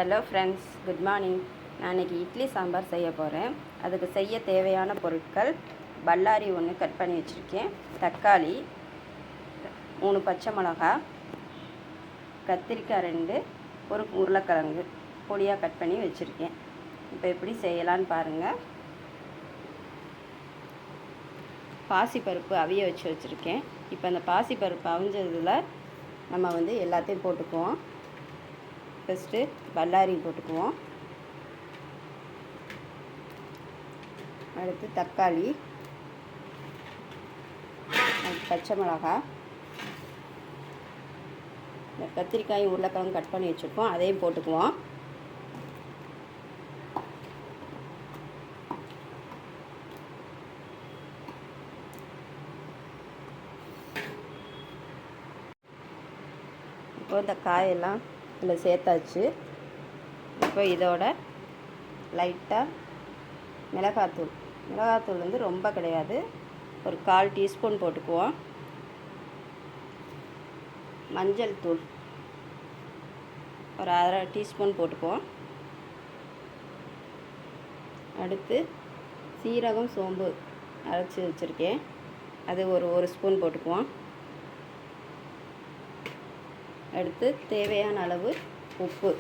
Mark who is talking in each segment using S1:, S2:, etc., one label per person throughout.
S1: Hello friends, good morning. நான் இன்றைக்கி இட்லி சாம்பார் செய்ய போகிறேன். அதுக்கு செய்ய தேவையான பொருட்கள்: பல்லாரி 1 கட் பண்ணி வச்சுருக்கேன், தக்காளி 3, பச்சை மிளகா, கத்திரிக்காய் 2, ஒரு உருளைக்கிழங்கு பொடியாக கட் பண்ணி வச்சுருக்கேன். இப்போ எப்படி செய்யலான்னு பாருங்கள். பாசிப்பருப்பு அவிய வச்சுருக்கேன். இப்போ அந்த பாசிப்பருப்பு அவிஞ்சதில் நம்ம எல்லாத்தையும் போட்டுக்குவோம். ஃபஸ்ட்டு பல்லாரி போட்டுக்குவோம். அடுத்து தக்காளி, பச்சை மிளகா, இந்த கத்திரிக்காயும் உருளைக்கிழங்கு கட் பண்ணி வச்சுருக்கோம், அதையும் போட்டுக்குவோம். இப்போ இந்த காயெல்லாம் இதில் சேர்த்தாச்சு. இப்போ இதோட லைட்டாக மிளகாத்தூள் ரொம்ப கிடையாது, ஒரு 1/4 டீஸ்பூன் போட்டுக்குவோம். மஞ்சள் தூள் ஒரு 1/2 டீஸ்பூன் போட்டுக்குவோம். அடுத்து சீரகம் சோம்பு அரைச்சி வச்சுருக்கேன், அது ஒரு ஸ்பூன் போட்டுக்குவோம். அடுத்து தேவையான அளவு உப்பு,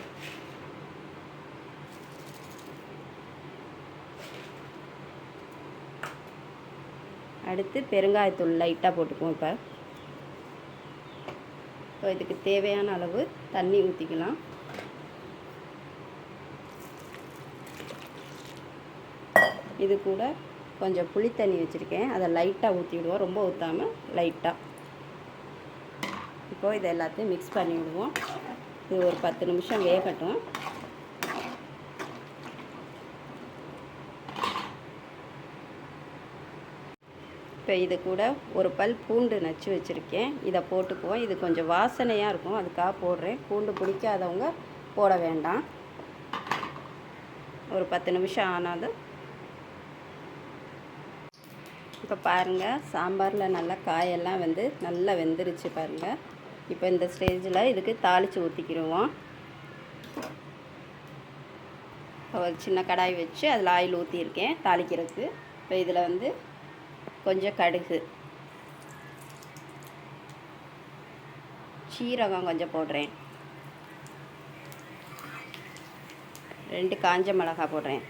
S1: அடுத்து பெருங்காயத்தூள் லைட்டாக போட்டுக்குவோம். இப்போ இதுக்கு தேவையான அளவு தண்ணி ஊற்றிக்கலாம். இது கூட கொஞ்சம் புளி தண்ணி வச்சுருக்கேன், அதை லைட்டாக ஊற்றிவிடுவோம், ரொம்ப ஊற்றாமல் லைட்டாக. இப்போது இதை எல்லாத்தையும் மிக்ஸ் பண்ணி விடுவோம். இது ஒரு 10 நிமிஷம் வேகட்டும். இப்போ இது கூட ஒரு பல் பூண்டு நச்சு வச்சுருக்கேன், இதை போட்டுக்குவோம். இது கொஞ்சம் வாசனையாக இருக்கும், அதுக்காக போடுறேன். பூண்டு பிடிக்காதவங்க போட வேண்டாம். ஒரு 10 நிமிஷம் ஆனாலும். இப்போ பாருங்கள், சாம்பாரில் நல்லா காயெல்லாம் நல்லா வெந்துருச்சு பாருங்கள். இப்போ இந்த ஸ்டேஜில் இதுக்கு தாளித்து ஊற்றிக்கிடுவோம். ஒரு சின்ன கடாய் வச்சு அதில் ஆயில் ஊற்றியிருக்கேன் தாளிக்கிறதுக்கு. இப்போ இதில் கொஞ்சம் கடுகு, சீரகம் கொஞ்சம் போடுறேன், 2 காஞ்ச மிளகாய் போடுறேன்.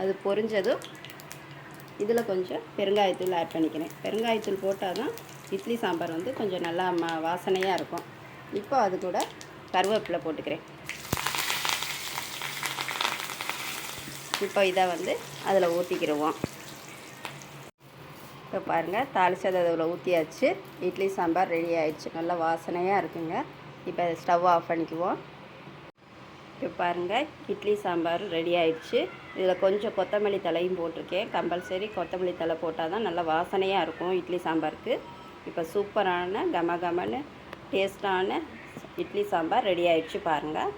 S1: அது பொரிஞ்சதும் இதில் கொஞ்சம் பெருங்காயத்தூள் ஆட் பண்ணிக்கிறேன். பெருங்காயத்தூள் போட்டால் தான் இட்லி சாம்பார் கொஞ்சம் நல்லா வாசனையாக இருக்கும். இப்போ அது கூட கருவேப்பிலை போட்டுக்கிறேன். இப்போ இதை அதில் ஊற்றிக்கிடுவோம். இப்போ பாருங்கள், தாளிச்சதை அதில் ஊற்றியாச்சு. இட்லி சாம்பார் ரெடி ஆயிடுச்சு, நல்லா வாசனையாக இருக்குங்க. இப்போ ஸ்டவ் ஆஃப் பண்ணிக்குவோம். இப்போ பாருங்கள், இட்லி சாம்பார் ரெடி ஆயிடுச்சு. இதில் கொஞ்சம் கொத்தமல்லி தலையும் போட்டிருக்கேன். கம்பல்சரி கொத்தமல்லி தலை போட்டால் தான் நல்லா வாசனையாக இருக்கும் இட்லி சாம்பாருக்கு. இப்போ சூப்பரான கமகமன்னு டேஸ்டான இட்லி சாம்பார் ரெடி ஆயிடுச்சு பாருங்கள்.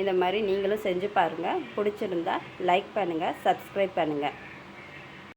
S1: இந்த மாதிரி நீங்களும் செஞ்சு பாருங்கள். பிடிச்சிருந்தா லைக் பண்ணுங்கள், சப்ஸ்கிரைப் பண்ணுங்கள்.